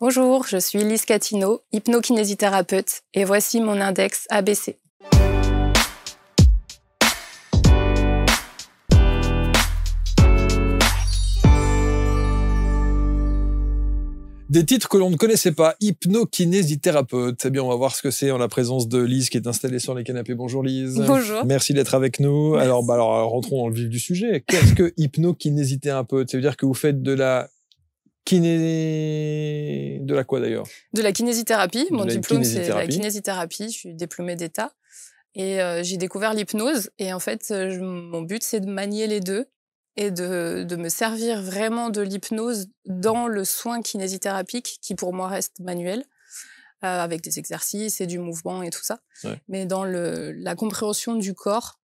Bonjour, je suis Lise Catino, hypnokinésithérapeute, et voici mon index ABC. Des titres que l'on ne connaissait pas, hypnokinésithérapeute. Eh bien, on va voir ce que c'est en la présence de Lise qui est installée sur les canapés. Bonjour Lise. Bonjour. Merci d'être avec nous. Alors, rentrons dans le vif du sujet. Qu'est-ce que hypnokinésithérapeute? Ça veut dire que vous faites de la de la quoi d'ailleurs? De la kinésithérapie. Mon diplôme, c'est la kinésithérapie. Je suis diplômée d'État. Et j'ai découvert l'hypnose. Et en fait, mon but, c'est de manier les deux et de me servir vraiment de l'hypnose dans le soin kinésithérapique qui, pour moi, reste manuel, avec des exercices et du mouvement et tout ça. Ouais. Mais dans la compréhension du corps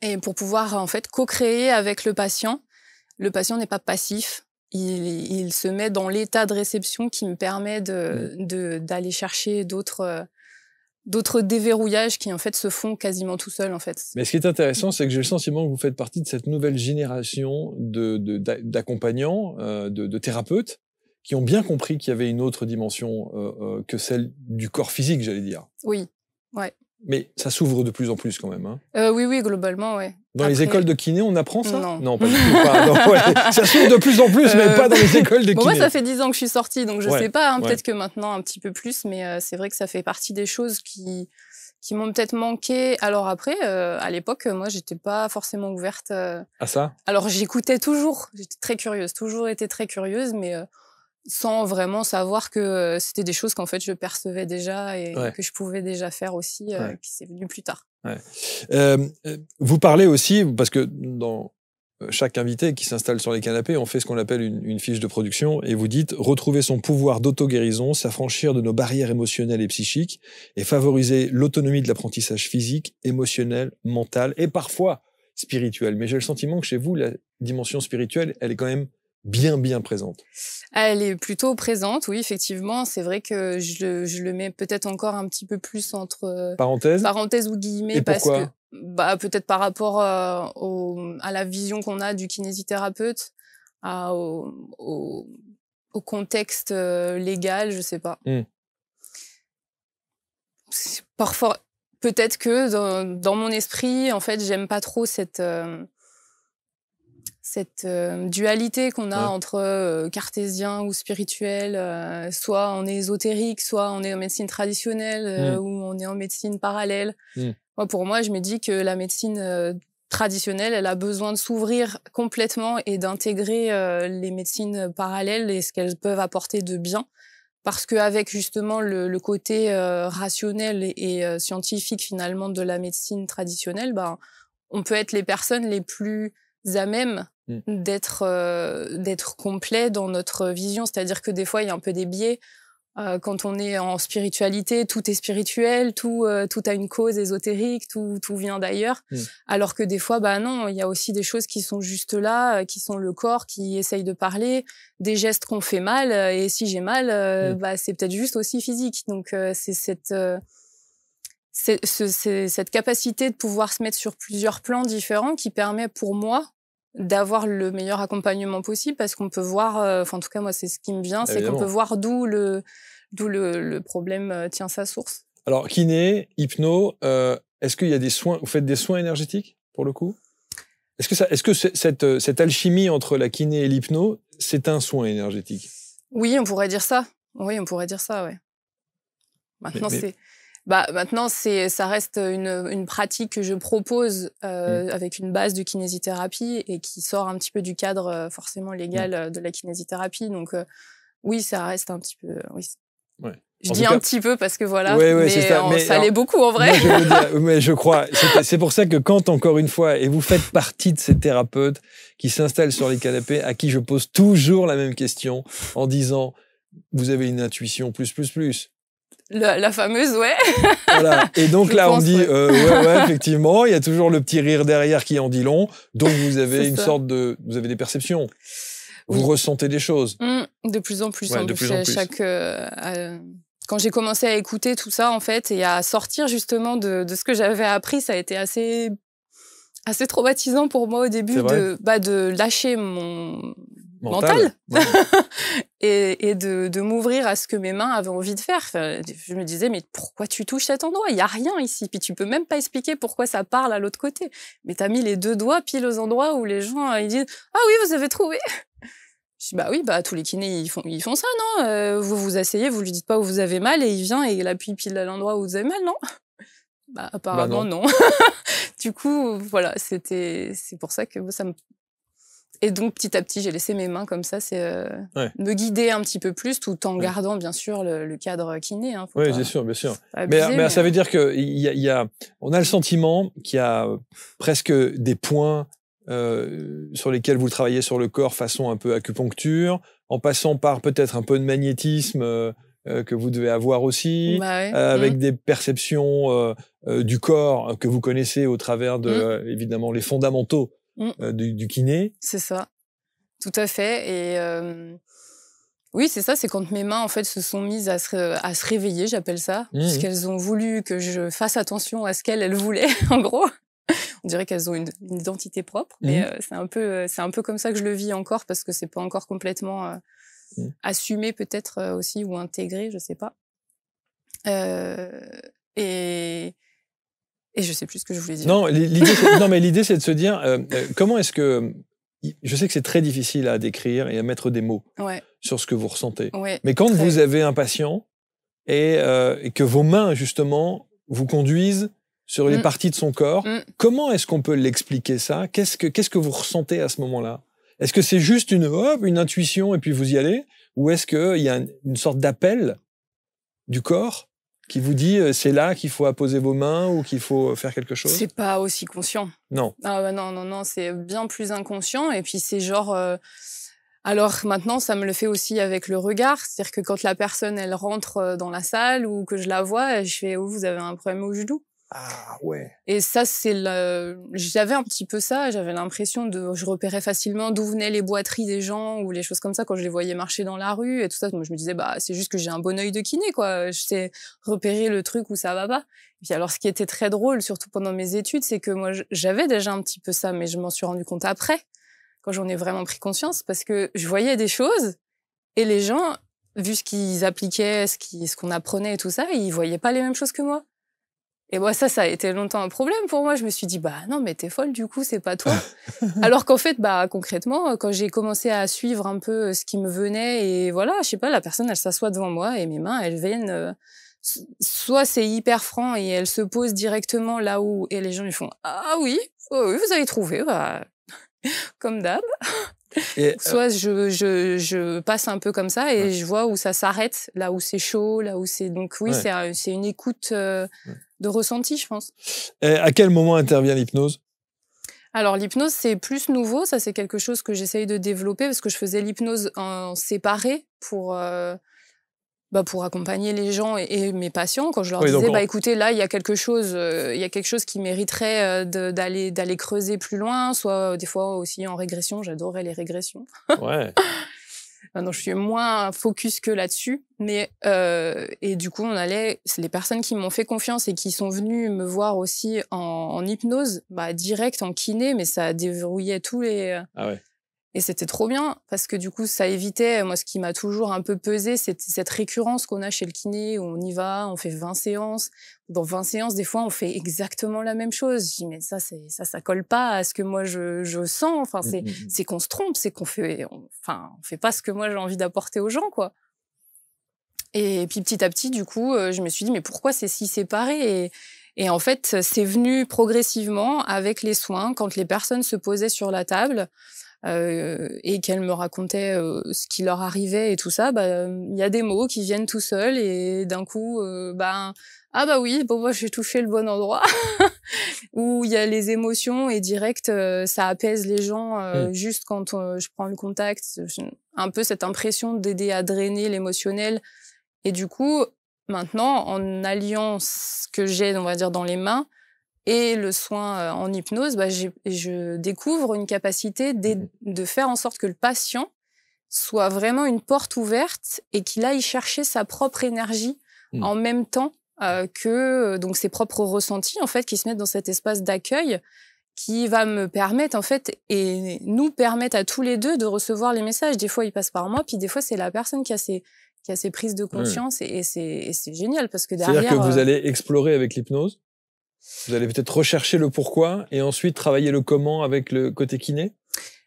et pour pouvoir, en fait, co-créer avec le patient. Le patient n'est pas passif. Il se met dans l'état de réception qui me permet d'aller chercher d'autres déverrouillages qui en fait se font quasiment tout seuls en fait. Mais ce qui est intéressant, c'est que j'ai le sentiment que vous faites partie de cette nouvelle génération d'accompagnants, de thérapeutes qui ont bien compris qu'il y avait une autre dimension que celle du corps physique, j'allais dire. Oui, ouais. Mais ça s'ouvre de plus en plus quand même. Hein. Oui, globalement, ouais. Dans les écoles de kiné, on apprend ça? Non, pas du tout. Ouais. Ça s'ouvre de plus en plus, mais pas dans les écoles de kiné. Moi, ça fait 10 ans que je suis sortie, donc je sais pas. Peut-être que maintenant un petit peu plus, mais c'est vrai que ça fait partie des choses qui m'ont peut-être manqué. Alors après, à l'époque, moi, j'étais pas forcément ouverte. À ça? Alors j'écoutais toujours. J'étais très curieuse, toujours été très curieuse, mais sans vraiment savoir que c'était des choses qu'en fait je percevais déjà et que je pouvais déjà faire aussi, qui c'est venu plus tard. Ouais. Vous parlez aussi, parce que dans chaque invité qui s'installe sur les canapés, on fait ce qu'on appelle une fiche de production, et vous dites « Retrouver son pouvoir d'auto-guérison, s'affranchir de nos barrières émotionnelles et psychiques, et favoriser l'autonomie de l'apprentissage physique, émotionnel, mental, et parfois spirituel. » Mais j'ai le sentiment que chez vous, la dimension spirituelle, elle est quand même bien présente. Elle est plutôt présente, oui, effectivement. C'est vrai que je le mets peut-être encore un petit peu plus entre parenthèses ou guillemets. Et pourquoi? Parce que, peut-être par rapport à la vision qu'on a du kinésithérapeute, au contexte légal, je sais pas. Parfois, peut-être que dans mon esprit, en fait, j'aime pas trop cette dualité qu'on a entre cartésien ou spirituel, soit on est ésotérique, soit on est en médecine traditionnelle, ou on est en médecine parallèle. Pour moi, je me dis que la médecine traditionnelle, elle a besoin de s'ouvrir complètement et d'intégrer les médecines parallèles et ce qu'elles peuvent apporter de bien. Parce qu'avec justement le côté rationnel et scientifique finalement de la médecine traditionnelle, on peut être les personnes les plus à même d'être complet dans notre vision. C'est-à-dire que des fois, il y a un peu des biais. Quand on est en spiritualité, tout est spirituel, tout a une cause ésotérique, tout vient d'ailleurs. Alors que des fois, non, il y a aussi des choses qui sont juste là, qui sont le corps qui essaye de parler, des gestes qu'on fait mal, et si j'ai mal, c'est peut-être juste aussi physique. Donc, c'est cette capacité de pouvoir se mettre sur plusieurs plans différents qui permet pour moi d'avoir le meilleur accompagnement possible, parce qu'on peut voir, en tout cas moi c'est ce qui me vient, c'est qu'on peut voir d'où le problème tient sa source. Alors kiné, hypno, est-ce qu'il y a des soins, vous faites des soins énergétiques pour le coup? Est-ce que cette alchimie entre la kiné et l'hypno, c'est un soin énergétique? Oui, on pourrait dire ça. Oui, on pourrait dire ça, ouais. Maintenant, ça reste une pratique que je propose avec une base de kinésithérapie et qui sort un petit peu du cadre forcément légal de la kinésithérapie. Donc oui, ça reste un petit peu. Oui. Ouais. Je dis un petit peu parce que voilà, ça l'est beaucoup en vrai. Moi, je veux dire, mais je crois. C'est pour ça que quand, encore une fois, et vous faites partie de ces thérapeutes qui s'installent sur les canapés, à qui je pose toujours la même question en disant « Vous avez une intuition plus ». La fameuse, ouais. Voilà. Et donc là, on dit, effectivement, il y a toujours le petit rire derrière qui en dit long. Donc vous avez vous avez des perceptions. Vous ressentez des choses. De plus en plus. Quand j'ai commencé à écouter tout ça, en fait, et à sortir justement de ce que j'avais appris, ça a été assez traumatisant pour moi au début de lâcher mentale. Ouais. et de m'ouvrir à ce que mes mains avaient envie de faire. Enfin, je me disais, mais pourquoi tu touches cet endroit? Il y a rien ici. Puis tu peux même pas expliquer pourquoi ça parle à l'autre côté. Mais t'as mis les 2 doigts pile aux endroits où les gens, ils disent, ah oui, vous avez trouvé. Je dis, bah oui, tous les kinés, ils font ça, non? Vous vous asseyez, vous lui dites pas où vous avez mal et il vient et il appuie pile à l'endroit où vous avez mal, non? Apparemment, non. Du coup, voilà, c'est pour ça que ça me... Et donc, petit à petit, j'ai laissé mes mains comme ça, me guider un petit peu plus, tout en gardant, bien sûr, le cadre kiné. Hein, oui, bien sûr, bien sûr. Mais ça veut dire on a le sentiment qu'il y a presque des points sur lesquels vous travaillez sur le corps façon un peu acupuncture, en passant par peut-être un peu de magnétisme que vous devez avoir aussi, avec des perceptions du corps que vous connaissez au travers de, évidemment, les fondamentaux du kiné. C'est ça, tout à fait. Et oui, c'est ça, c'est quand mes mains en fait se sont mises à se réveiller, j'appelle ça, puisqu'elles ont voulu que je fasse attention à ce qu'elles voulaient, en gros. On dirait qu'elles ont une identité propre, mais c'est un peu comme ça que je le vis encore, parce que c'est pas encore complètement assumé peut-être aussi, ou intégré, je sais pas. Et je sais plus ce que je voulais dire. Non, l'idée c'est de se dire comment est-ce que... Je sais que c'est très difficile à décrire et à mettre des mots sur ce que vous ressentez. Mais quand vous avez un patient et que vos mains, justement, vous conduisent sur les parties de son corps, comment est-ce qu'on peut l'expliquer ça? Qu'est-ce que vous ressentez à ce moment-là? Est-ce que c'est juste une intuition et puis vous y allez? Ou est-ce qu'il y a une sorte d'appel du corps qui vous dit c'est là qu'il faut apposer vos mains ou qu'il faut faire quelque chose? C'est pas aussi conscient. Non. Ah non, c'est bien plus inconscient. Et puis c'est genre... Alors maintenant, ça me le fait aussi avec le regard. C'est-à-dire que quand la personne, elle rentre dans la salle ou que je la vois, je fais « Oh, vous avez un problème au genou ?» Ah ouais. Et ça, j'avais un petit peu ça. J'avais l'impression je repérais facilement d'où venaient les boiteries des gens ou les choses comme ça quand je les voyais marcher dans la rue et tout ça. Moi, je me disais, c'est juste que j'ai un bon œil de kiné, quoi. Je sais repérer le truc où ça va pas. Et puis alors, ce qui était très drôle, surtout pendant mes études, c'est que moi, j'avais déjà un petit peu ça, mais je m'en suis rendu compte après, quand j'en ai vraiment pris conscience, parce que je voyais des choses et les gens, vu ce qu'ils appliquaient, ce qu'on apprenait et tout ça, ils voyaient pas les mêmes choses que moi. Et moi, ça a été longtemps un problème pour moi. Je me suis dit, non, mais t'es folle, du coup, c'est pas toi. Alors qu'en fait, concrètement, quand j'ai commencé à suivre un peu ce qui me venait, et voilà, je sais pas, la personne, elle s'assoit devant moi et mes mains, elles viennent, soit c'est hyper franc et elles se posent directement là où, et les gens lui font, ah oui, vous avez trouvé, comme d'hab. Et soit je passe un peu comme ça et je vois où ça s'arrête, là où c'est chaud, là où c'est... Donc oui, c'est une écoute de ressenti, je pense. Et à quel moment intervient l'hypnose? Alors l'hypnose, c'est plus nouveau. Ça, c'est quelque chose que j'essaye de développer parce que je faisais l'hypnose en séparé pour accompagner les gens et mes patients. Quand je leur disais, écoutez, là, il y a quelque chose qui mériterait d'aller creuser plus loin, soit des fois aussi en régression. J'adorais les régressions. Ouais. Non, je suis moins focus que là-dessus. Mais, et du coup, c'est les personnes qui m'ont fait confiance et qui sont venues me voir aussi en hypnose, direct, en kiné, mais ça déverrouillait tous les... Ah ouais. Et c'était trop bien, parce que du coup, ça évitait, moi, ce qui m'a toujours un peu pesé, c'est cette récurrence qu'on a chez le kiné, où on y va, on fait 20 séances. Dans 20 séances, des fois, on fait exactement la même chose. Je dis, mais ça colle pas à ce que moi, je sens. Enfin, c'est qu'on se trompe, c'est qu'on fait, on fait pas ce que moi, j'ai envie d'apporter aux gens, quoi. Et puis, petit à petit, du coup, je me suis dit, mais pourquoi c'est si séparé? Et en fait, c'est venu progressivement avec les soins, quand les personnes se posaient sur la table, et qu'elles me racontaient ce qui leur arrivait et tout ça, il y a des mots qui viennent tout seuls et d'un coup, oui, moi j'ai touché le bon endroit. Où il y a les émotions et direct, ça apaise les gens juste quand je prends le contact. Un peu cette impression d'aider à drainer l'émotionnel. Et du coup, maintenant, en alliant ce que j'ai, on va dire, dans les mains, et le soin en hypnose, je découvre une capacité de faire en sorte que le patient soit vraiment une porte ouverte et qu'il aille chercher sa propre énergie en même temps que donc ses propres ressentis, en fait, qui se mettent dans cet espace d'accueil qui va me permettre, en fait, et nous permettre à tous les deux de recevoir les messages. Des fois, ils passent par moi, puis des fois, c'est la personne qui a ses prises de conscience, et c'est génial, parce que derrière... C'est-à-dire que vous allez explorer avec l'hypnose, vous allez peut-être rechercher le pourquoi, et ensuite travailler le comment avec le côté kiné?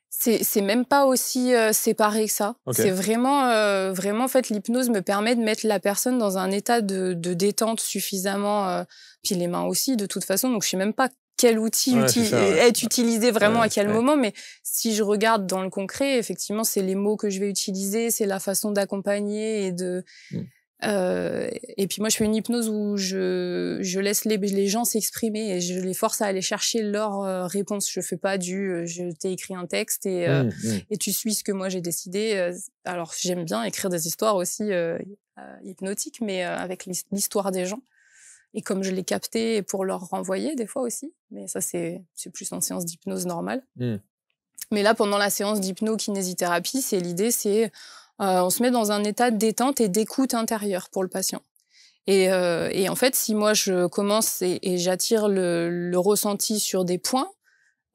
C'est même pas aussi séparé que ça. Okay. C'est vraiment, en fait, l'hypnose me permet de mettre la personne dans un état de détente suffisamment, puis les mains aussi, de toute façon. Donc, je sais même pas quel outil est utilisé vraiment à quel moment, mais si je regarde dans le concret, effectivement, c'est les mots que je vais utiliser, c'est la façon d'accompagner et de... et puis moi, je fais une hypnose où je laisse les gens s'exprimer et je les force à aller chercher leur réponse. Je fais pas je t'ai écrit un texte et tu suis ce que moi j'ai décidé. Alors, j'aime bien écrire des histoires aussi hypnotiques, mais avec l'histoire des gens. Et comme je l'ai capté pour leur renvoyer des fois aussi. Mais ça, c'est plus en séance d'hypnose normale. Mais là, pendant la séance d'hypno-kinésithérapie, l'idée, c'est on se met dans un état de détente et d'écoute intérieure pour le patient. Et en fait, si moi, je commence et j'attire le ressenti sur des points,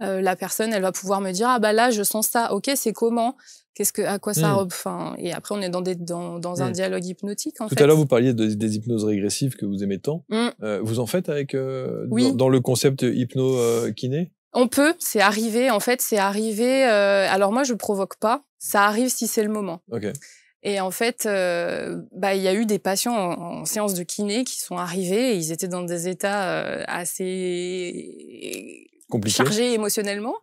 la personne, elle va pouvoir me dire « Ah bah là, je sens ça. Ok, c'est comment ? À quoi ça... » Enfin, et après, on est dans un dialogue hypnotique, en fait. Tout à l'heure, vous parliez des hypnoses régressives que vous aimez tant. Vous en faites avec oui. dans le concept hypno-kiné? On peut, c'est arrivé. En fait, c'est arrivé... alors moi, je provoque pas. Ça arrive si c'est le moment. Okay. Et en fait, y a eu des patients en séance de kiné qui sont arrivés et ils étaient dans des états assez chargés émotionnellement.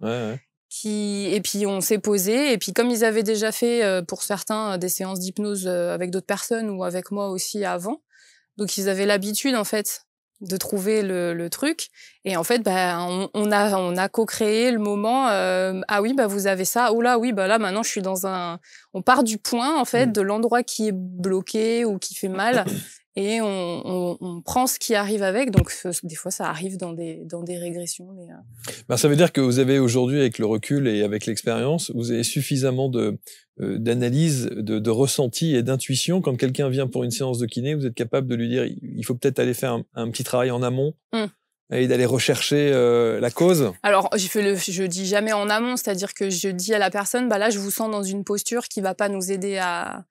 Et puis on s'est posé, et puis comme ils avaient déjà fait pour certains des séances d'hypnose avec d'autres personnes ou avec moi aussi avant, donc ils avaient l'habitude en fait de trouver le truc, et en fait on a co-créé le moment. Ah oui, vous avez ça, oh là oui, là maintenant je suis on part du point en fait de l'endroit qui est bloqué ou qui fait mal et on prend ce qui arrive avec. Donc des fois ça arrive dans des régressions, mais ça veut dire que vous avez aujourd'hui, avec le recul et avec l'expérience, vous avez suffisamment d'analyse, de ressenti et d'intuition. Quand quelqu'un vient pour une séance de kiné, vous êtes capable de lui dire il faut peut-être aller faire un petit travail en amont et d'aller rechercher la cause. Alors je dis jamais en amont, c'est-à-dire que je dis à la personne là je vous sens dans une posture qui va pas nous aider à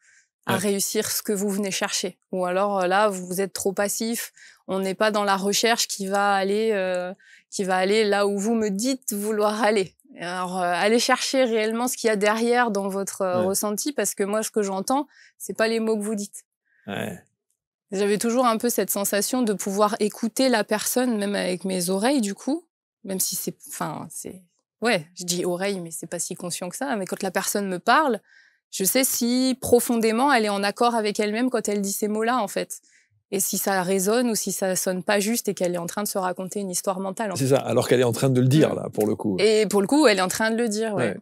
réussir ce que vous venez chercher. Ou alors là, vous êtes trop passif, on n'est pas dans la recherche qui va aller là où vous me dites vouloir aller. Alors, allez chercher réellement ce qu'il y a derrière dans votre ressenti, parce que moi, ce que j'entends, c'est pas les mots que vous dites. J'avais toujours un peu cette sensation de pouvoir écouter la personne, même avec mes oreilles, du coup, même si je dis oreille, mais c'est pas si conscient que ça, mais quand la personne me parle, je sais si profondément elle est en accord avec elle-même quand elle dit ces mots-là, en fait. Et si ça résonne ou si ça sonne pas juste et qu'elle est en train de se raconter une histoire mentale. C'est ça, alors qu'elle est en train de le dire, là, pour le coup. Et pour le coup, elle est en train de le dire, ouais.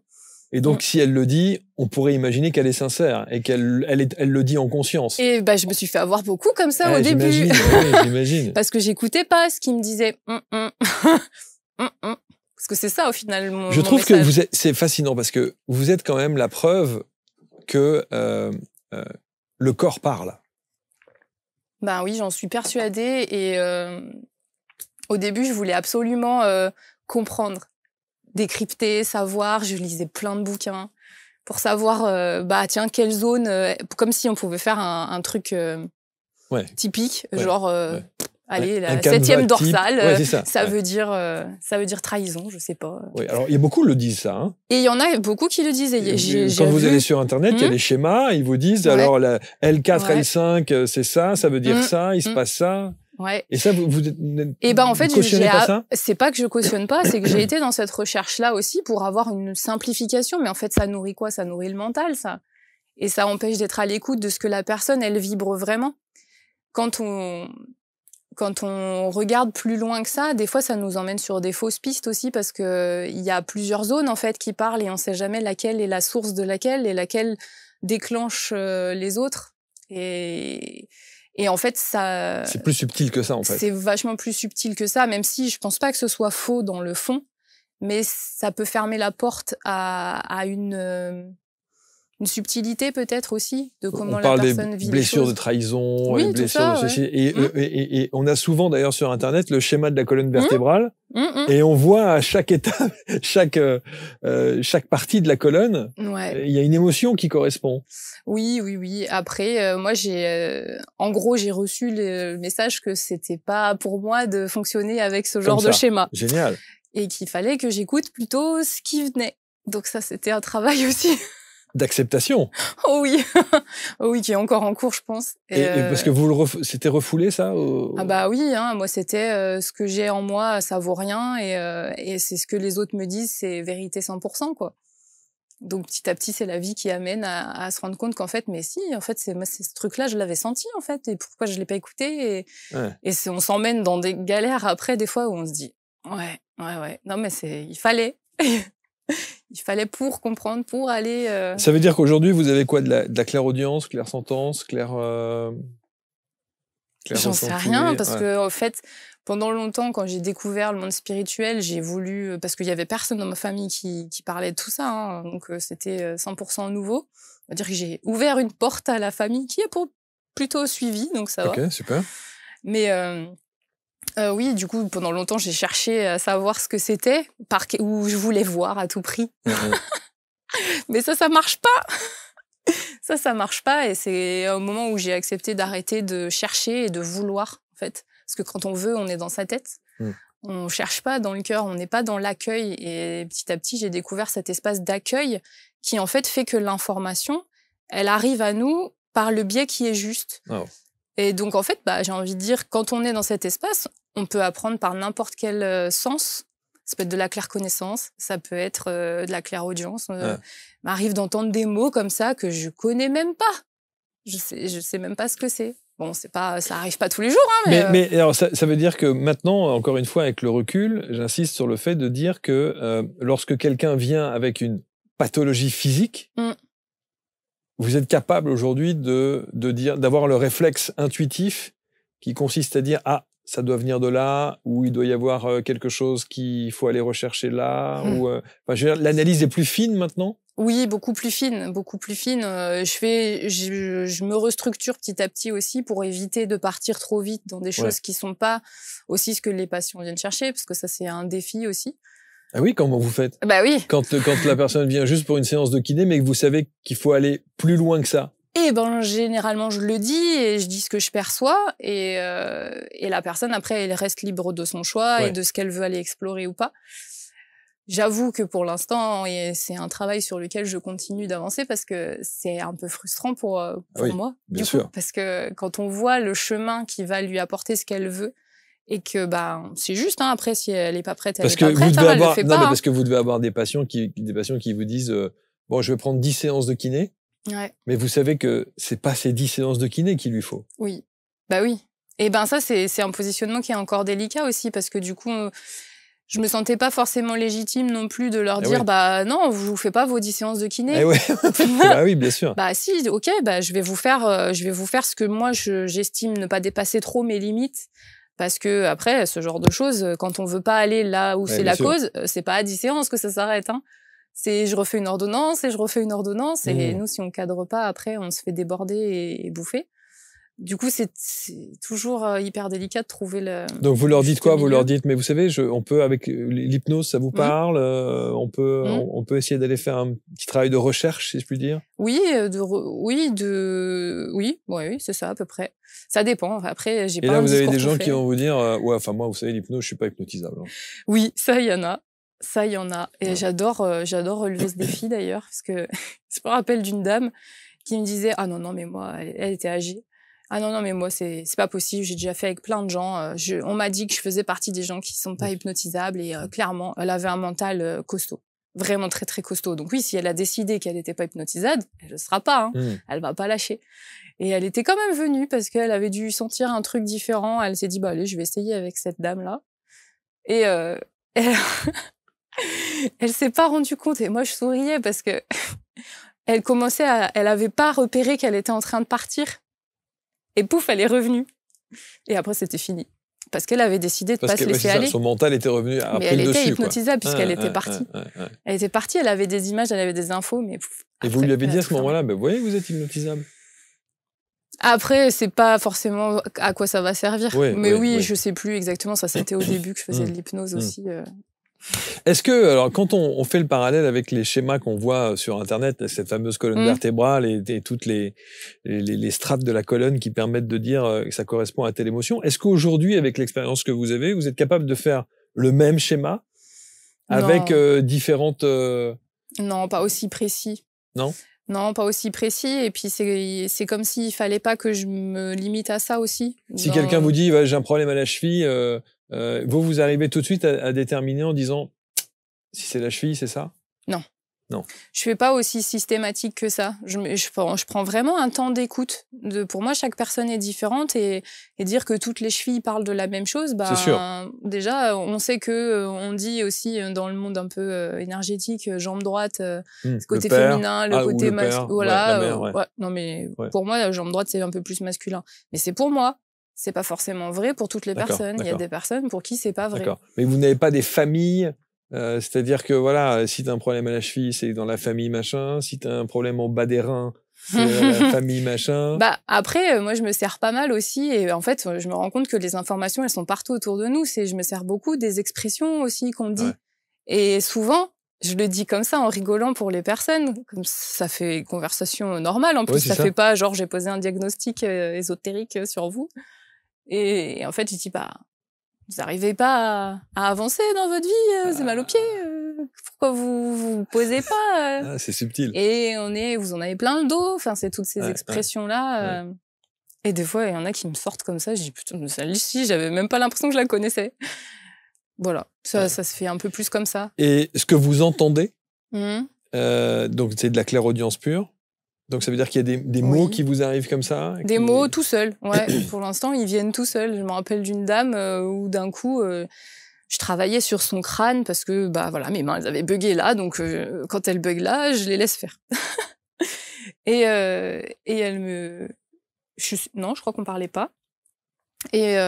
Et donc, si elle le dit, on pourrait imaginer qu'elle est sincère et qu'elle le dit en conscience. Et je me suis fait avoir beaucoup comme ça au début. J'imagine. Parce que j'écoutais pas ce qu'il me disait. Parce que c'est ça, au final, Je trouve que c'est fascinant, parce que vous êtes quand même la preuve que le corps parle. Oui, j'en suis persuadée. Et au début, je voulais absolument comprendre, décrypter, savoir. Je lisais plein de bouquins pour savoir, quelle zone, comme si on pouvait faire un truc typique, genre... Allez, la 7e dorsale, ça veut dire trahison, je sais pas. Oui, alors il y a beaucoup le disent ça. Hein. Et il y en a beaucoup qui le disent. Quand vous allez sur Internet, il y a des schémas, ils vous disent alors la L4, L5, c'est ça veut dire ça, il se passe ça. Ouais. Et ça, vous en fait, cautionnez pas ça ? C'est pas que je cautionne pas, c'est que j'ai été dans cette recherche-là aussi pour avoir une simplification. Mais en fait, ça nourrit quoi ? Ça nourrit le mental, ça. Et ça empêche d'être à l'écoute de ce que la personne, elle vibre vraiment. Quand on regarde plus loin que ça, des fois, ça nous emmène sur des fausses pistes aussi, parce que il y a plusieurs zones, en fait, qui parlent et on sait jamais laquelle est la source de laquelle et laquelle déclenche les autres. Et en fait, ça... C'est plus subtil que ça, en fait. C'est vachement plus subtil que ça, même si je pense pas que ce soit faux dans le fond, mais ça peut fermer la porte à une une subtilité peut-être aussi de comment la personne vit les choses. Blessures de trahison, oui, blessures ça, de ceci. Et on a souvent d'ailleurs sur Internet le schéma de la colonne vertébrale et on voit à chaque étape, chaque partie de la colonne, il y a une émotion qui correspond. Oui. Après, moi, en gros, j'ai reçu le message que c'était pas pour moi de fonctionner avec ce genre de schéma. Génial. Et qu'il fallait que j'écoute plutôt ce qui venait. Donc ça, c'était un travail aussi. D'acceptation. Oh oui. Oh oui, qui est encore en cours, je pense. Et parce que c'était refoulé, ça Ah bah oui, hein, moi, c'était ce que j'ai en moi, ça vaut rien. Et c'est ce que les autres me disent, c'est vérité 100%, quoi. Donc petit à petit, c'est la vie qui amène à se rendre compte qu'en fait, mais si, en fait, c'est ce truc-là, je l'avais senti, en fait. Et pourquoi je l'ai pas écouté? Et on s'emmène dans des galères après, des fois, où on se dit, ouais. Non, mais il fallait. Il fallait pour comprendre, pour aller... Ça veut dire qu'aujourd'hui, vous avez quoi? De la clairaudience, clairsentence, J'en sais rien, parce que en fait, pendant longtemps, quand j'ai découvert le monde spirituel, j'ai voulu... Parce qu'il y avait personne dans ma famille qui parlait de tout ça, hein, donc c'était 100% nouveau. On va dire que j'ai ouvert une porte à la famille qui est plutôt suivie, donc ça va. Ok, super. Mais... oui, du coup, pendant longtemps, j'ai cherché à savoir ce que c'était, où je voulais voir à tout prix. Mais ça marche pas. Ça marche pas. Et c'est au moment où j'ai accepté d'arrêter de chercher et de vouloir, en fait. Parce que quand on veut, on est dans sa tête. On cherche pas dans le cœur, on n'est pas dans l'accueil. Et petit à petit, j'ai découvert cet espace d'accueil qui, en fait que l'information, elle arrive à nous par le biais qui est juste. Oh. Et donc, en fait, j'ai envie de dire, quand on est dans cet espace, on peut apprendre par n'importe quel sens. Ça peut être de la clairconnaissance, ça peut être de la clairaudience. M'arrive d'entendre des mots comme ça que je connais même pas. Je sais même pas ce que c'est. Bon, ça arrive pas tous les jours, hein, mais alors, ça veut dire que maintenant, encore une fois, avec le recul, j'insiste sur le fait de dire que lorsque quelqu'un vient avec une pathologie physique, vous êtes capable aujourd'hui d'avoir le réflexe intuitif qui consiste à dire « Ah, ça doit venir de là » ou « Il doit y avoir quelque chose qu'il faut aller rechercher là » ou l'analyse est plus fine maintenant? Oui, beaucoup plus fine, beaucoup plus fine. Je me restructure petit à petit aussi pour éviter de partir trop vite dans des choses qui sont pas aussi ce que les patients viennent chercher, parce que ça, c'est un défi aussi. Ah oui, comment vous faites? Bah oui. Quand la personne vient juste pour une séance de kiné, mais que vous savez qu'il faut aller plus loin que ça. Généralement, je le dis et je dis ce que je perçois et la personne, après, elle reste libre de son choix et de ce qu'elle veut aller explorer ou pas. J'avoue que pour l'instant, c'est un travail sur lequel je continue d'avancer parce que c'est un peu frustrant pour moi. Bien sûr. Parce que quand on voit le chemin qui va lui apporter ce qu'elle veut, et que c'est juste, hein, après, si elle n'est pas prête, elle n'est pas prête, elle le fait pas. Mais parce que vous devez avoir des patients qui vous disent bon, je vais prendre 10 séances de kiné, mais vous savez que c'est pas ces 10 séances de kiné qu'il lui faut. Oui, oui. Et ça, c'est un positionnement qui est encore délicat aussi, parce que du coup, je me sentais pas forcément légitime non plus de leur dire non, vous faites pas vos 10 séances de kiné. Bah oui, bien sûr. Si, ok, je vais vous faire ce que moi j'estime ne pas dépasser trop mes limites. Parce que après, ce genre de choses, quand on veut pas aller là où c'est la cause, c'est pas à 10 séances que ça s'arrête, hein. C'est je refais une ordonnance et je refais une ordonnance et nous, si on cadre pas, après, on se fait déborder et bouffer. Du coup, c'est toujours hyper délicat de trouver le... Donc, vous leur dites quoi? Vous leur dites, mais vous savez, on peut, avec l'hypnose, ça vous parle? On peut essayer d'aller faire un petit travail de recherche, si je puis dire? Oui, c'est ça, à peu près. Ça dépend. Après, j'ai pas un discours. Et là, vous avez des gens qui vont vous dire, moi, vous savez, l'hypnose, je suis pas hypnotisable. Hein. Oui, ça, il y en a. Et j'adore relever ce défi, d'ailleurs, parce que je me rappelle d'une dame qui me disait, ah non, mais moi, elle était âgée. Ah non, mais moi, c'est pas possible. J'ai déjà fait avec plein de gens. On m'a dit que je faisais partie des gens qui sont pas hypnotisables et clairement, elle avait un mental costaud. Vraiment très, très costaud. Donc oui, si elle a décidé qu'elle n'était pas hypnotisable, elle ne le sera pas. Hein. Elle va pas lâcher. Et elle était quand même venue parce qu'elle avait dû sentir un truc différent. Elle s'est dit, allez, je vais essayer avec cette dame-là. Et elle s'est pas rendue compte. Et moi, je souriais parce que elle avait pas repéré qu'elle était en train de partir. Et pouf, elle est revenue. Et après, c'était fini. parce qu'elle avait décidé de pas se laisser aller. Son mental était revenu après mais elle le dessus. Elle était hypnotisable puisqu'elle était partie. Elle était partie, elle avait des images, elle avait des infos, mais... Et vous lui avez dit à ce moment-là, vous voyez, vous êtes hypnotisable. Après, c'est pas forcément à quoi ça va servir. Mais oui, je sais plus exactement. Ça, c'était au début que je faisais de l'hypnose aussi. Est-ce que, alors, quand on fait le parallèle avec les schémas qu'on voit sur Internet, cette fameuse colonne vertébrale et toutes les strates de la colonne qui permettent de dire que ça correspond à telle émotion, est-ce qu'aujourd'hui, avec l'expérience que vous avez, vous êtes capable de faire le même schéma avec différentes... Non, pas aussi précis. Non ? Non, pas aussi précis. Et puis, c'est comme s'il fallait pas que je me limite à ça aussi. Si quelqu'un vous dit j'ai un problème à la cheville, vous arrivez tout de suite à déterminer en disant si c'est la cheville, c'est ça? Non. Non. Je fais pas aussi systématique que ça. Je prends vraiment un temps d'écoute. Pour moi, chaque personne est différente et dire que toutes les chevilles parlent de la même chose, c'est sûr. Déjà, on sait que on dit aussi dans le monde un peu énergétique, jambe droite, ce côté féminin, le côté masculin. Voilà. Non, mais pour moi, la jambe droite, c'est un peu plus masculin. Mais c'est pour moi. C'est pas forcément vrai pour toutes les personnes. Il y a des personnes pour qui c'est pas vrai. D'accord. Mais vous n'avez pas des familles, c'est-à-dire que voilà, si tu as un problème à la cheville, c'est dans la famille machin. Si tu as un problème au bas des reins, c'est la famille machin. Après, moi, je me sers pas mal aussi. Et en fait, je me rends compte que les informations, elles sont partout autour de nous. Je me sers beaucoup des expressions aussi qu'on dit. Ouais. Et souvent, je le dis comme ça en rigolant pour les personnes. Comme ça fait conversation normale. En plus, ça fait pas genre j'ai posé un diagnostic ésotérique sur vous. Et en fait, je dis vous n'arrivez pas à avancer dans votre vie, c'est mal aux pieds. Pourquoi vous posez pas c'est subtil. Et vous en avez plein le dos. Enfin, c'est toutes ces expressions-là. Et des fois, il y en a qui me sortent comme ça. Je dis putain, celle-ci, j'avais même pas l'impression que je la connaissais. Voilà, ça se fait un peu plus comme ça. Et ce que vous entendez, donc c'est de la clairaudience pure. Donc ça veut dire qu'il y a des mots qui vous arrivent comme ça? Des mots tout seuls, ouais. Pour l'instant, ils viennent tout seuls. Je me rappelle d'une dame où d'un coup, je travaillais sur son crâne parce que voilà, mes mains elles avaient bugué là, donc quand elles bug là, je les laisse faire. et elle me... Non, je crois qu'on parlait pas. Et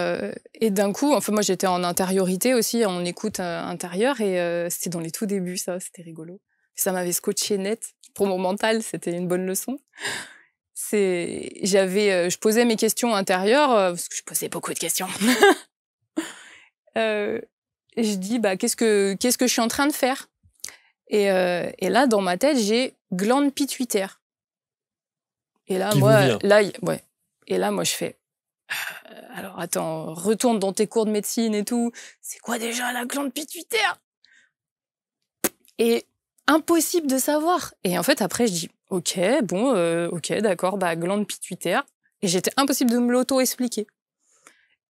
d'un coup, enfin moi j'étais en intériorité aussi, en écoute intérieure, et c'était dans les tout débuts, ça, c'était rigolo. Ça m'avait scotché net. Pour mon mental, c'était une bonne leçon. Je posais mes questions intérieures, parce que je posais beaucoup de questions. Et je dis, qu'est-ce que je suis en train de faire? Et là, dans ma tête, j'ai glande pituitaire. Et là, Et là, moi, je fais, alors attends, retourne dans tes cours de médecine et tout. C'est quoi déjà la glande pituitaire? Et impossible de savoir. Et en fait, après, je dis, ok, d'accord, glande pituitaire. Et j'étais impossible de me l'auto-expliquer.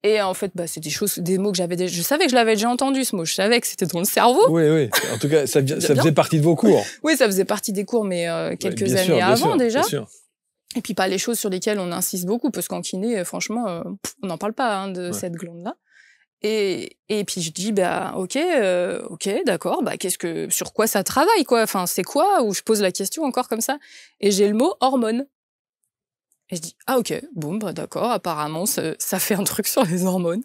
Et en fait, c'est des mots que je savais que je l'avais déjà entendu, ce mot. Je savais que c'était dans le cerveau. Oui. En tout cas, ça faisait partie de vos cours. Oui, ça faisait partie des cours, mais quelques années avant déjà. Bien sûr. Et puis pas les choses sur lesquelles on insiste beaucoup, parce qu'en kiné, franchement, on n'en parle pas de cette glande-là. Et puis je dis ok, d'accord, sur quoi ça travaille, quoi, enfin c'est quoi, ou je pose la question encore comme ça, et j'ai le mot hormones. Et je dis ok, bon d'accord, apparemment ça fait un truc sur les hormones.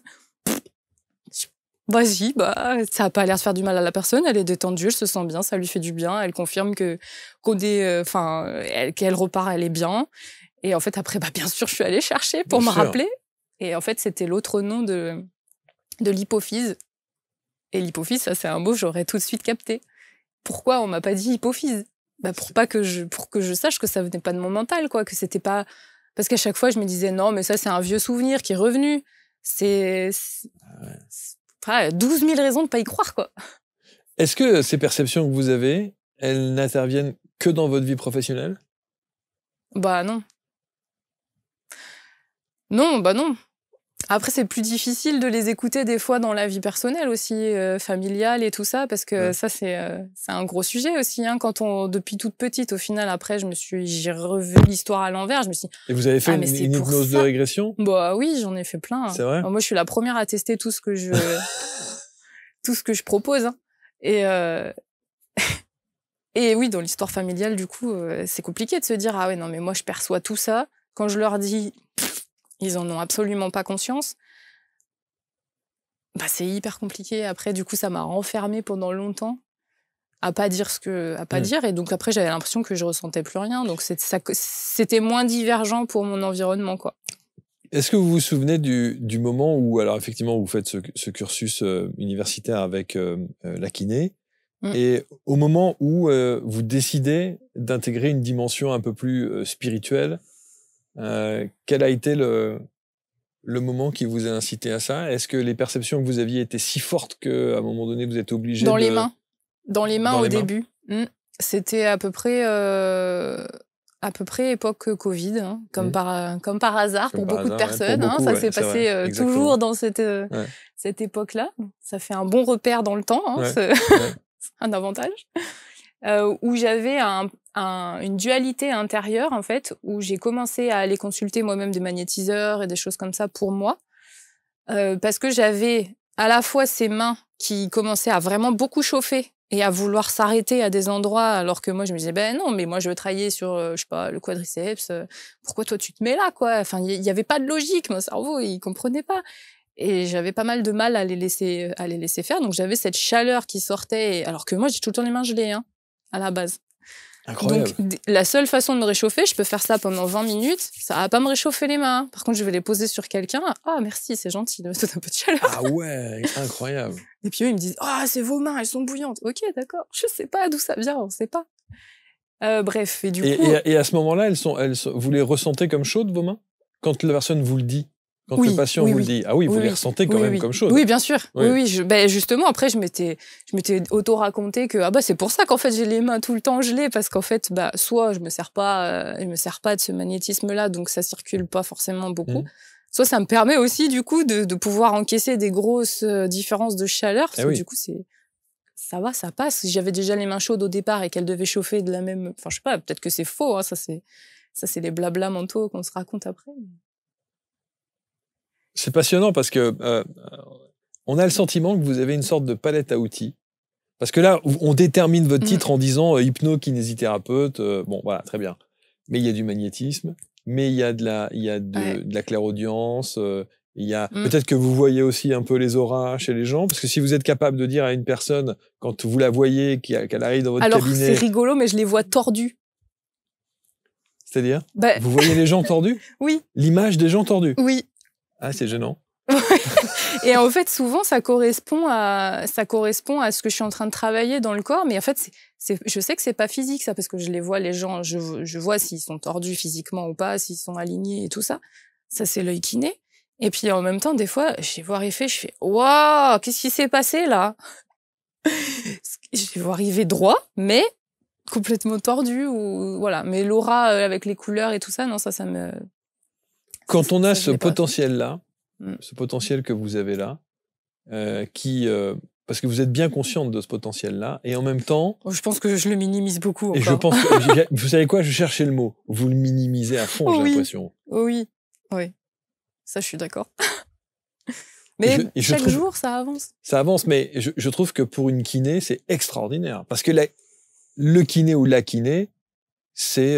Vas-y, ça a pas l'air de faire du mal à la personne, elle est détendue, elle se sent bien, ça lui fait du bien, elle confirme qu'elle repart, elle est bien. Et en fait après bien sûr je suis allée chercher pour me rappeler, et en fait c'était l'autre nom de l'hypophyse. Et l'hypophyse, ça c'est un mot que j'aurais tout de suite capté. Pourquoi on m'a pas dit hypophyse? Pour que je sache que ça venait pas de mon mental, quoi, que c'était pas... Parce qu'à chaque fois, je me disais, non, mais ça c'est un vieux souvenir qui est revenu. C'est 12 000 raisons de pas y croire, quoi. Est-ce que ces perceptions que vous avez, elles n'interviennent que dans votre vie professionnelle? Non. Non. Après, c'est plus difficile de les écouter des fois dans la vie personnelle aussi, familiale et tout ça, parce que ça, c'est un gros sujet aussi. Depuis toute petite, au final, après, j'ai revu l'histoire à l'envers. Je me suis dit, et vous avez fait une hypnose de régression? Oui, j'en ai fait plein. C'est vrai? Moi, je suis la première à tester tout ce que je propose. Hein. Et oui, dans l'histoire familiale, du coup, c'est compliqué de se dire, ah ouais, non, mais moi, je perçois tout ça. Quand je leur dis... Ils en ont absolument pas conscience. Bah, c'est hyper compliqué. Après, du coup, ça m'a renfermée pendant longtemps à pas dire dire. Et donc, après, j'avais l'impression que je ressentais plus rien. Donc, c'était moins divergent pour mon environnement, quoi. Est-ce que vous vous souvenez du moment où, alors effectivement, vous faites ce cursus universitaire avec la kiné, et au moment où vous décidez d'intégrer une dimension un peu plus spirituelle, quel a été le moment qui vous a incité à ça? Est-ce que les perceptions que vous aviez étaient si fortes qu'à un moment donné, vous êtes obligé Dans les mains. Dans les mains au début. C'était à peu près époque Covid, hein, comme par hasard pour beaucoup de personnes. Pour beaucoup, ça s'est passé toujours dans cette époque-là. Ça fait un bon repère dans le temps, hein, c'est un avantage. Où j'avais une dualité intérieure, en fait, où j'ai commencé à aller consulter moi-même des magnétiseurs et des choses comme ça pour moi. Parce que j'avais à la fois ces mains qui commençaient à vraiment beaucoup chauffer et à vouloir s'arrêter à des endroits, alors que moi, je me disais, ben non, mais moi, je veux travailler sur, je sais pas, le quadriceps. Pourquoi toi, tu te mets là, quoi? Enfin, il y avait pas de logique. Mon cerveau, il comprenait pas. Et j'avais pas mal de mal à les laisser faire. Donc, j'avais cette chaleur qui sortait, alors que moi, j'ai tout le temps les mains gelées, hein, à la base. Incroyable. Donc, la seule façon de me réchauffer, je peux faire ça pendant 20 minutes, ça va pas me réchauffer les mains. Par contre, je vais les poser sur quelqu'un. Ah, merci, c'est gentil, de me donner un peu de chaleur. Ah ouais, incroyable. Et puis eux, ils me disent, ah, c'est vos mains, elles sont bouillantes. Ok, d'accord. Je sais pas d'où ça vient, on sait pas. Bref, et du coup. Et à ce moment-là, vous les ressentez comme chaudes, vos mains? Quand la personne vous le dit? Quand le patient vous le dit? Ah oui, vous les ressentez quand même comme chaudes. Oui, bien sûr. Oui. Justement, après, je m'étais auto-raconté que c'est pour ça qu'en fait, j'ai les mains tout le temps gelées, parce qu'en fait, soit je me sers pas de ce magnétisme-là, donc ça circule pas forcément beaucoup. Soit ça me permet aussi, du coup, de pouvoir encaisser des grosses différences de chaleur, parce que du coup, ça va, ça passe. Si j'avais déjà les mains chaudes au départ et qu'elles devaient chauffer de la même... Enfin, je sais pas, peut-être que c'est faux, hein, ça c'est les blablas mentaux qu'on se raconte après. C'est passionnant parce que on a le sentiment que vous avez une sorte de palette à outils. Parce que là, on détermine votre titre en disant hypno-kinésithérapeute. Bon, voilà, très bien. Mais il y a du magnétisme, mais il y a de la clairaudience. Il y a peut-être que vous voyez aussi un peu les auras chez les gens, parce que si vous êtes capable de dire à une personne, quand vous la voyez, qu'elle arrive dans votre cabinet... Alors, c'est rigolo, mais je les vois tordus. C'est-à-dire vous voyez les gens tordus? Oui. L'image des gens tordus? Oui. Ah, c'est gênant. Et en fait, souvent, ça correspond à ce que je suis en train de travailler dans le corps. Mais en fait, je sais que c'est pas physique, ça, parce que je les vois, les gens, je vois s'ils sont tordus physiquement ou pas, s'ils sont alignés et tout ça. Ça, c'est l'œil kiné. Et puis, en même temps, des fois, je les vois arriver, je fais, waouh, qu'est-ce qui s'est passé, là? Je les vois arriver droit, mais complètement tordu, ou voilà. Mais l'aura avec les couleurs et tout ça, non, ça me... Quand on a ce potentiel-là, ce potentiel que vous avez là, parce que vous êtes bien consciente de ce potentiel-là, et en même temps... Je pense que je le minimise beaucoup encore. Et je pense que, vous savez quoi, je cherchais le mot. Vous le minimisez à fond, j'ai l'impression. Oui. Ça, je suis d'accord. Mais chaque jour, ça avance. Ça avance, mais je trouve que pour une kiné, c'est extraordinaire. Parce que le kiné ou la kiné, c'est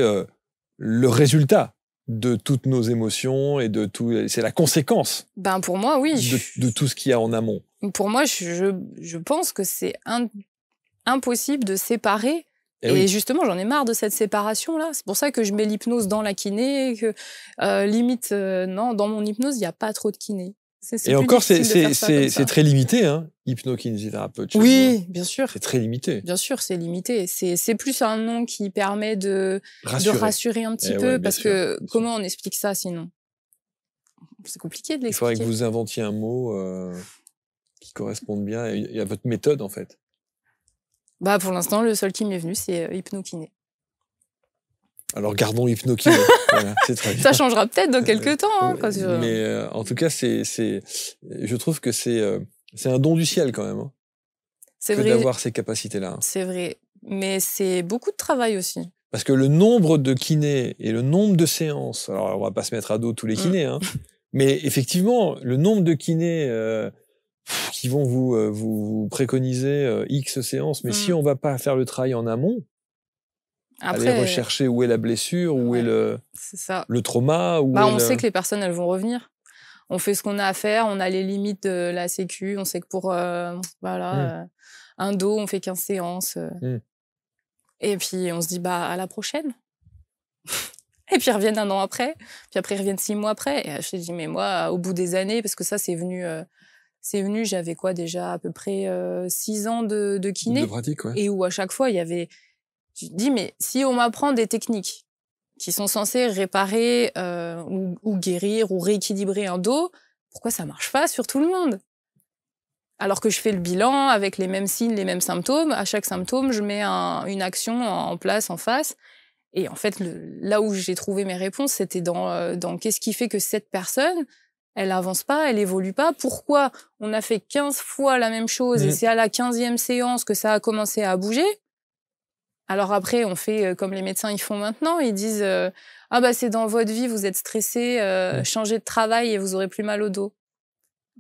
le résultat de toutes nos émotions et de tout. C'est la conséquence. Pour moi, oui. De tout ce qu'il y a en amont. Pour moi, je pense que c'est impossible de séparer. Et justement, j'en ai marre de cette séparation-là. C'est pour ça que je mets l'hypnose dans la kiné, que limite, non, dans mon hypnose, il n'y a pas trop de kiné. Et encore, c'est très limité, hein, hypno-kinésithérapeute. Oui, bien sûr. C'est très limité. Bien sûr, c'est limité. C'est plus un nom qui permet de rassurer un petit peu, parce que comment on explique ça sinon? C'est compliqué de l'expliquer. Il faudrait que vous inventiez un mot qui corresponde bien à votre méthode, en fait. Pour l'instant, le seul qui m'est venu, c'est hypno-kiné. Alors gardons hypno-kiné. Voilà, c'est très bien. Ça changera peut-être dans quelques temps. Hein, mais en tout cas, je trouve que c'est un don du ciel quand même. Hein, c'est vrai d'avoir ces capacités-là. Hein. C'est vrai, mais c'est beaucoup de travail aussi. Parce que le nombre de kinés et le nombre de séances, alors on va pas se mettre à dos tous les kinés, hein, mais effectivement, le nombre de kinés qui vont vous préconiser X séances, mais si on va pas faire le travail en amont, aller rechercher où est la blessure, où est le trauma. On sait que les personnes, elles vont revenir. on fait ce qu'on a à faire, on a les limites de la sécu, on sait que pour un dos, on fait 15 séances. Et puis, on se dit, bah, à la prochaine. Et puis, ils reviennent 1 an après. Puis après, ils reviennent 6 mois après. Et je me dis, mais moi, au bout des années, parce que ça, c'est venu, j'avais quoi déjà, à peu près 6 ans de kiné. De pratique, ouais. Et où à chaque fois, il y avait, je me dis, mais si on m'apprend des techniques qui sont censées réparer ou guérir ou rééquilibrer un dos, pourquoi ça marche pas sur tout le monde? Alors que je fais le bilan avec les mêmes signes, les mêmes symptômes. À chaque symptôme, je mets une action en place, en face. Et en fait, là où j'ai trouvé mes réponses, c'était dans qu'est-ce qui fait que cette personne, elle avance pas, elle évolue pas. Pourquoi on a fait 15 fois la même chose et c'est à la 15e séance que ça a commencé à bouger? Alors après, on fait comme les médecins ils font maintenant. Ils disent ah bah c'est dans votre vie, vous êtes stressé, changez de travail et vous aurez plus mal au dos.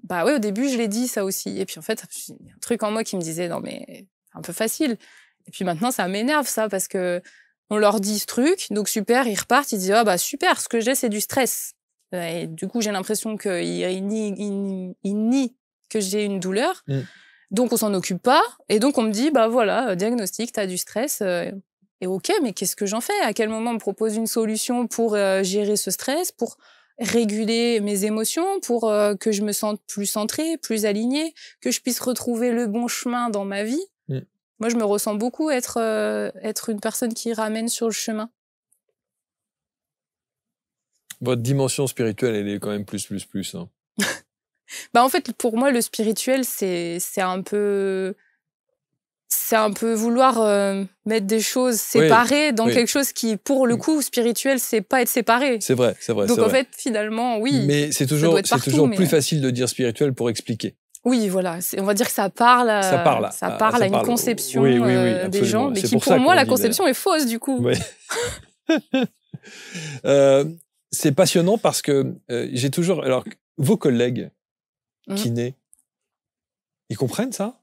Bah oui, au début, je l'ai dit, ça aussi. Et puis, en fait, il y a un truc en moi qui me disait, non, mais c'est un peu facile. Et puis maintenant, ça m'énerve, ça, parce que on leur dit ce truc, donc super, ils repartent, ils disent, ah bah super, ce que j'ai, c'est du stress. Et du coup, j'ai l'impression qu'ils nient que j'ai une douleur. Donc, on s'en occupe pas. Et donc, on me dit, bah voilà, diagnostic, t'as du stress. Et ok, mais qu'est-ce que j'en fais? À quel moment on me propose une solution pour gérer ce stress, pour réguler mes émotions, pour que je me sente plus centrée, plus alignée, que je puisse retrouver le bon chemin dans ma vie. Moi, je me ressens beaucoup être une personne qui ramène sur le chemin. Votre dimension spirituelle, elle est quand même plus. Hein. Bah, en fait, pour moi, le spirituel, c'est un peu vouloir mettre des choses séparées dans quelque chose qui, pour le coup, spirituel, c'est pas être séparé. C'est vrai. Donc, en fait, finalement, oui. Mais c'est toujours plus facile de dire spirituel pour expliquer. Oui, voilà. On va dire que ça parle à une conception des gens, mais qui, pour moi, la conception est fausse, du coup. Oui. C'est passionnant parce que j'ai toujours... Alors, vos collègues kinés, ils comprennent ça?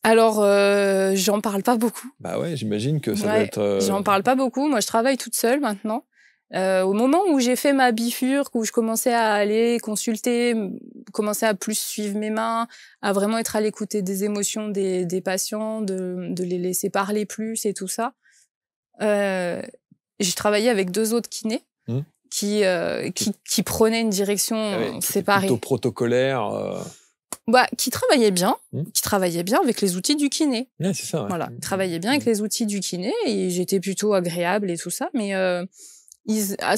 Alors, j'en parle pas beaucoup. Bah ouais, j'imagine que ça doit être... J'en parle pas beaucoup. Moi, je travaille toute seule maintenant. Au moment où j'ai fait ma bifurque, où je commençais à aller consulter, commencer à plus suivre mes mains, à vraiment être à l'écoute des émotions des patients, de les laisser parler plus et tout ça, j'ai travaillé avec 2 autres kinés qui prenaient une direction séparée. Plutôt protocolaire. Qui travaillait bien avec les outils du kiné. Ouais, c'est ça. Ouais. Voilà, travaillait bien avec les outils du kiné et j'étais plutôt agréable et tout ça. Mais à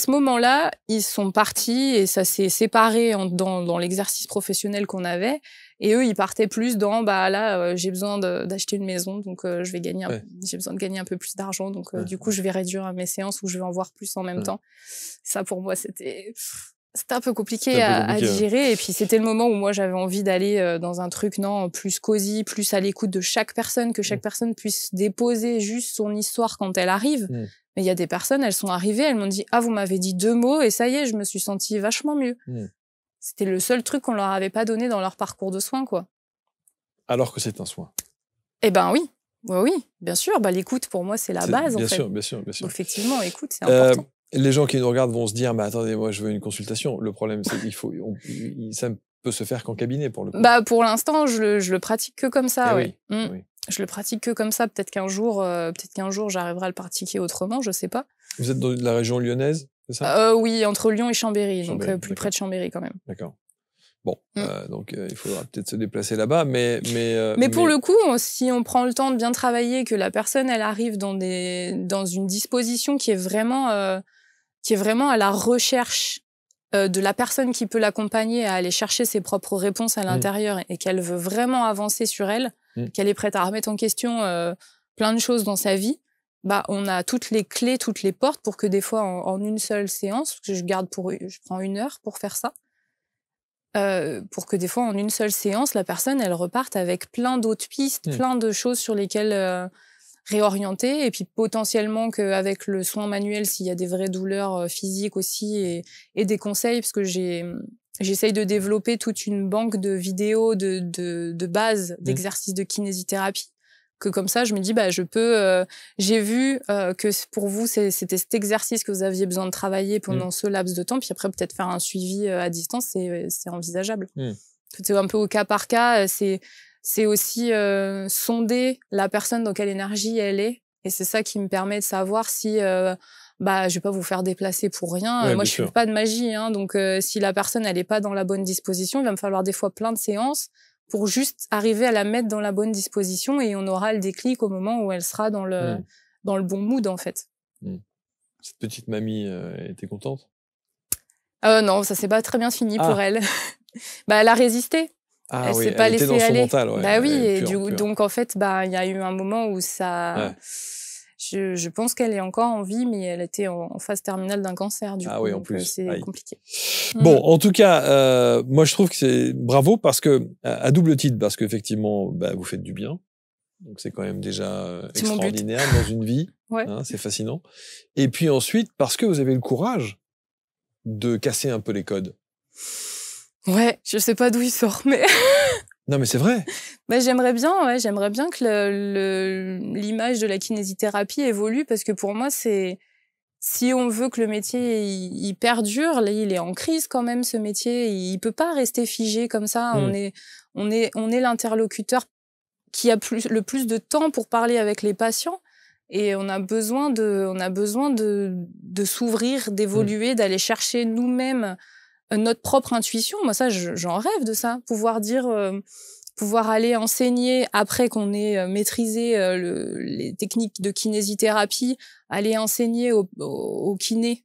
ce moment-là, ils sont partis et ça s'est séparé dans l'exercice professionnel qu'on avait. Et eux, ils partaient plus dans j'ai besoin d'acheter une maison, donc j'ai besoin de gagner un peu plus d'argent, donc du coup je vais réduire mes séances ou je vais en voir plus en même temps. Ça pour moi c'était un peu compliqué à digérer. Et puis, c'était le moment où moi, j'avais envie d'aller dans un truc, plus cosy, plus à l'écoute de chaque personne, que chaque personne puisse déposer juste son histoire quand elle arrive. Mais il y a des personnes, elles sont arrivées, elles m'ont dit « Ah, vous m'avez dit 2 mots et ça y est, je me suis sentie vachement mieux. » C'était le seul truc qu'on leur avait pas donné dans leur parcours de soins, quoi. Alors que c'est un soin. Eh ben oui. Oui, bien sûr. L'écoute, pour moi, c'est la base, en fait. Bien sûr. Donc, effectivement, écoute, c'est important. Les gens qui nous regardent vont se dire, mais attendez, moi je veux une consultation. Le problème, c'est qu'il ça ne peut se faire qu'en cabinet pour le coup. Pour l'instant, je le pratique que comme ça. Oui. Je le pratique que comme ça. Peut-être qu'un jour, j'arriverai à le pratiquer autrement. Je sais pas. Vous êtes dans la région lyonnaise, c'est ça? Oui, entre Lyon et Chambéry, donc plus près de Chambéry quand même. D'accord. Bon, donc il faudra peut-être se déplacer là-bas, mais pour le coup, si on prend le temps de bien travailler, que la personne elle arrive dans une disposition qui est vraiment à la recherche de la personne qui peut l'accompagner à aller chercher ses propres réponses à l'intérieur et qu'elle veut vraiment avancer sur elle, qu'elle est prête à remettre en question plein de choses dans sa vie, on a toutes les clés, toutes les portes pour que des fois en une seule séance, je prends 1 heure pour faire ça. Pour que des fois, en une seule séance, la personne, elle reparte avec plein d'autres pistes, plein de choses sur lesquelles réorienter. Et puis, potentiellement, qu'avec le soin manuel, s'il y a des vraies douleurs physiques aussi et des conseils, parce que j'essaye de développer toute une banque de vidéos de base d'exercices de kinésithérapie que comme ça, je me dis, je peux... j'ai vu que pour vous, c'était cet exercice que vous aviez besoin de travailler pendant ce laps de temps, puis après, peut-être faire un suivi à distance, c'est envisageable. C'est un peu au cas par cas. C'est aussi sonder la personne dans quelle énergie elle est. Et c'est ça qui me permet de savoir si... je vais pas vous faire déplacer pour rien. Moi, je fais pas de magie. Donc, si la personne, elle est pas dans la bonne disposition, il va me falloir des fois plein de séances pour juste arriver à la mettre dans la bonne disposition et on aura le déclic au moment où elle sera dans le bon mood, en fait. Cette petite mamie était contente? Non, ça s'est pas très bien fini pour elle. Elle a résisté. Elle s'est pas laissée aller. Son mental, donc en fait, il y a eu un moment où ça... Je pense qu'elle est encore en vie, mais elle était en phase terminale d'un cancer, du coup. Oui, en plus. C'est compliqué. Bon, en tout cas, moi, je trouve que c'est bravo parce que, à double titre, parce qu'effectivement, vous faites du bien. Donc, c'est quand même déjà extraordinaire dans une vie. C'est fascinant. Et puis ensuite, parce que vous avez le courage de casser un peu les codes. Ouais, je sais pas d'où il sort, mais... Non, mais c'est vrai. J'aimerais bien que l'image de la kinésithérapie évolue parce que pour moi, si on veut que le métier il perdure, là, il est en crise quand même, ce métier. Il peut pas rester figé comme ça. On est l'interlocuteur qui a le plus de temps pour parler avec les patients. Et on a besoin de s'ouvrir, d'évoluer, d'aller chercher nous-mêmes notre propre intuition. Moi, ça, j'en rêve de ça. Pouvoir aller enseigner après qu'on ait maîtrisé les techniques de kinésithérapie, aller enseigner aux kinés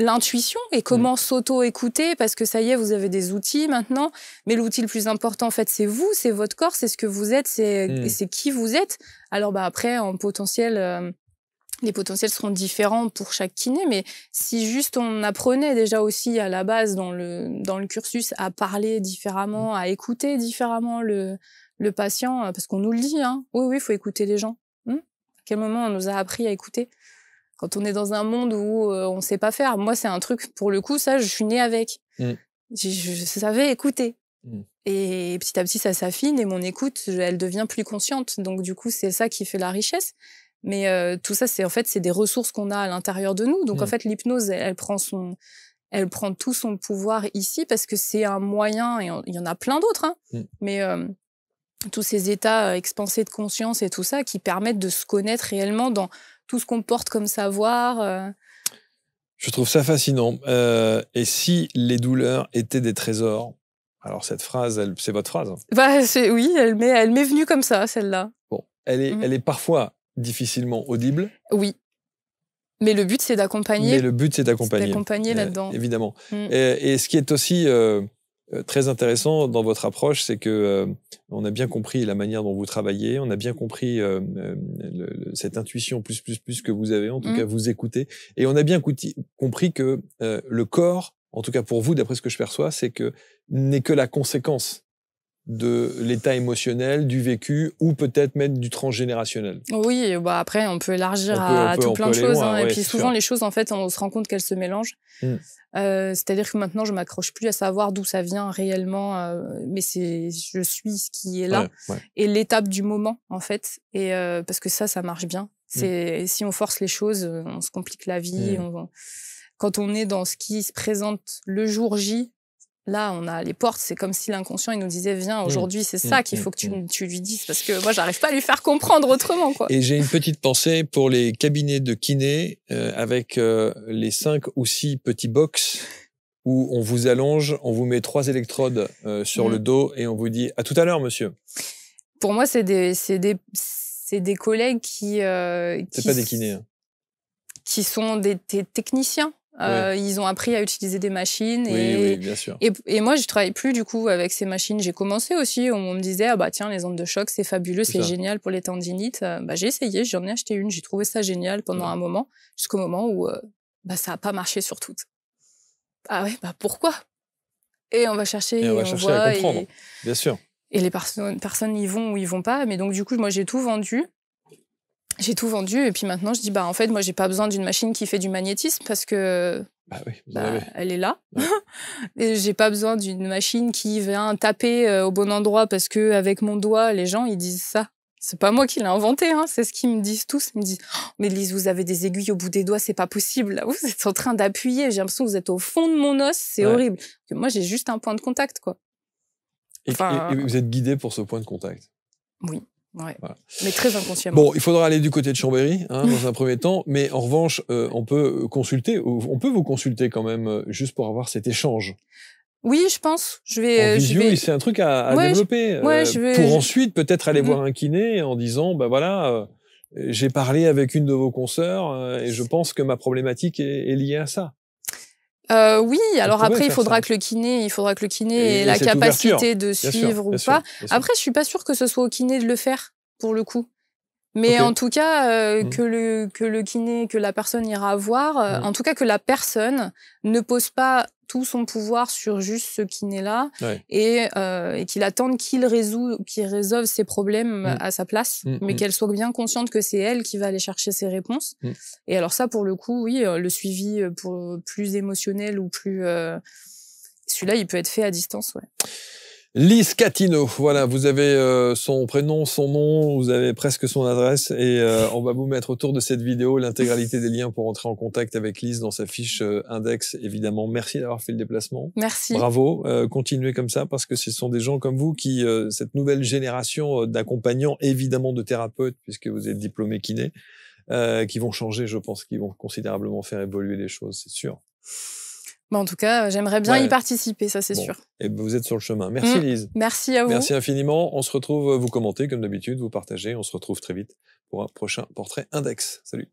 l'intuition et comment s'auto-écouter, parce que ça y est, vous avez des outils maintenant, mais l'outil le plus important, en fait, c'est vous, c'est votre corps, c'est ce que vous êtes, c'est qui vous êtes. Alors, après, en potentiel... les potentiels seront différents pour chaque kiné, mais si juste on apprenait déjà aussi à la base dans le cursus à parler différemment, à écouter différemment le patient, parce qu'on nous le dit, oui, il faut écouter les gens. À quel moment on nous a appris à écouter? Quand on est dans un monde où on sait pas faire. Moi, c'est un truc, pour le coup, ça, je suis née avec. Je savais écouter. Et petit à petit, ça s'affine et mon écoute, elle devient plus consciente. Donc, du coup, c'est ça qui fait la richesse. Mais tout ça, c'est des ressources qu'on a à l'intérieur de nous. Donc, en fait, l'hypnose, elle prend tout son pouvoir ici parce que c'est un moyen, et il y en a plein d'autres, mais tous ces états expansés de conscience et tout ça qui permettent de se connaître réellement dans tout ce qu'on porte comme savoir. Je trouve ça fascinant. Et si les douleurs étaient des trésors? Alors, cette phrase, c'est votre phrase. Oui, elle m'est venue comme ça, celle-là. Bon, elle est parfois difficilement audible. Oui. Mais le but, c'est d'accompagner. D'accompagner là-dedans. Évidemment. Et ce qui est aussi très intéressant dans votre approche, c'est que on a bien compris la manière dont vous travaillez, on a bien compris cette intuition plus que vous avez, en tout cas vous écoutez, et on a bien compris que le corps, en tout cas pour vous, d'après ce que je perçois, n'est que la conséquence de l'état émotionnel, du vécu, ou peut-être même du transgénérationnel. Oui, après, on peut élargir à tout plein de choses. Et puis souvent, les choses, en fait, on se rend compte qu'elles se mélangent. C'est-à-dire que maintenant, je m'accroche plus à savoir d'où ça vient réellement, mais je suis ce qui est là. Et l'étape du moment, en fait. Et parce que ça marche bien. Si on force les choses, on se complique la vie. Quand on est dans ce qui se présente le jour J, là, on a les portes, c'est comme si l'inconscient, il nous disait, viens, aujourd'hui, c'est ça qu'il faut que tu lui dises, parce que moi, j'arrive pas à lui faire comprendre autrement, quoi. Et j'ai une petite pensée pour les cabinets de kiné, avec les 5 ou 6 petits box où on vous allonge, on vous met 3 électrodes sur le dos et on vous dit, à tout à l'heure, monsieur. Pour moi, c'est des collègues qui c'est pas des kinés. Qui sont des techniciens. Ils ont appris à utiliser des machines. Oui, bien sûr. Et moi, je travaille plus du coup avec ces machines. J'ai commencé aussi, on me disait, tiens, les ondes de choc, c'est fabuleux, c'est génial pour les tendinites. J'ai essayé, j'en ai acheté une, j'ai trouvé ça génial pendant un moment, jusqu'au moment où ça n'a pas marché sur toutes. Ah ouais, pourquoi? Et on va chercher, on voit, à comprendre, bien sûr. Et les personnes y vont ou y vont pas. Mais donc, du coup, moi, j'ai tout vendu. J'ai tout vendu et puis maintenant je dis en fait moi j'ai pas besoin d'une machine qui fait du magnétisme parce que elle est là. Ouais. Et j'ai pas besoin d'une machine qui vient taper au bon endroit parce que avec mon doigt les gens ils disent ça. C'est pas moi qui l'ai inventé, hein, c'est ce qu'ils me disent tous. Ils me disent mais Lise, vous avez des aiguilles au bout des doigts, c'est pas possible. Là, vous êtes en train d'appuyer, j'ai l'impression que vous êtes au fond de mon os, c'est horrible. Que moi j'ai juste un point de contact quoi. Et vous êtes guidé pour ce point de contact. Oui. Ouais. Voilà. Mais très inconsciemment. Bon, il faudra aller du côté de Chambéry dans un premier temps, mais en revanche, on peut vous consulter quand même juste pour avoir cet échange. Oui, je pense. En visio, c'est un truc à développer. Pour ensuite peut-être aller voir un kiné en disant, j'ai parlé avec une de vos consoeurs et je pense que ma problématique est liée à ça. Oui, alors après, il faudra que le kiné ait la capacité de suivre ou pas. Après, je suis pas sûre que ce soit au kiné de le faire, pour le coup. Mais en tout cas, que le kiné, que la personne ira voir, en tout cas que la personne ne pose pas tout son pouvoir sur juste ce kiné-là et qu'il attende qu'il résolve ses problèmes à sa place, mais qu'elle soit bien consciente que c'est elle qui va aller chercher ses réponses. Et alors ça, pour le coup, oui, le suivi plus émotionnel ou plus... celui-là, il peut être fait à distance, ouais. Lise Catino, voilà, vous avez son prénom, son nom, vous avez presque son adresse et on va vous mettre autour de cette vidéo l'intégralité des liens pour entrer en contact avec Lise dans sa fiche index, évidemment. Merci d'avoir fait le déplacement. Merci. Bravo, continuez comme ça parce que ce sont des gens comme vous qui, cette nouvelle génération d'accompagnants, évidemment de thérapeutes, puisque vous êtes diplômé kiné, qui vont changer, je pense, qui vont considérablement faire évoluer les choses, c'est sûr. En tout cas, j'aimerais bien y participer, ça c'est sûr. Et vous êtes sur le chemin. Merci Lise. Merci à vous. Merci infiniment. On se retrouve, vous commentez comme d'habitude, vous partagez. On se retrouve très vite pour un prochain portrait index. Salut.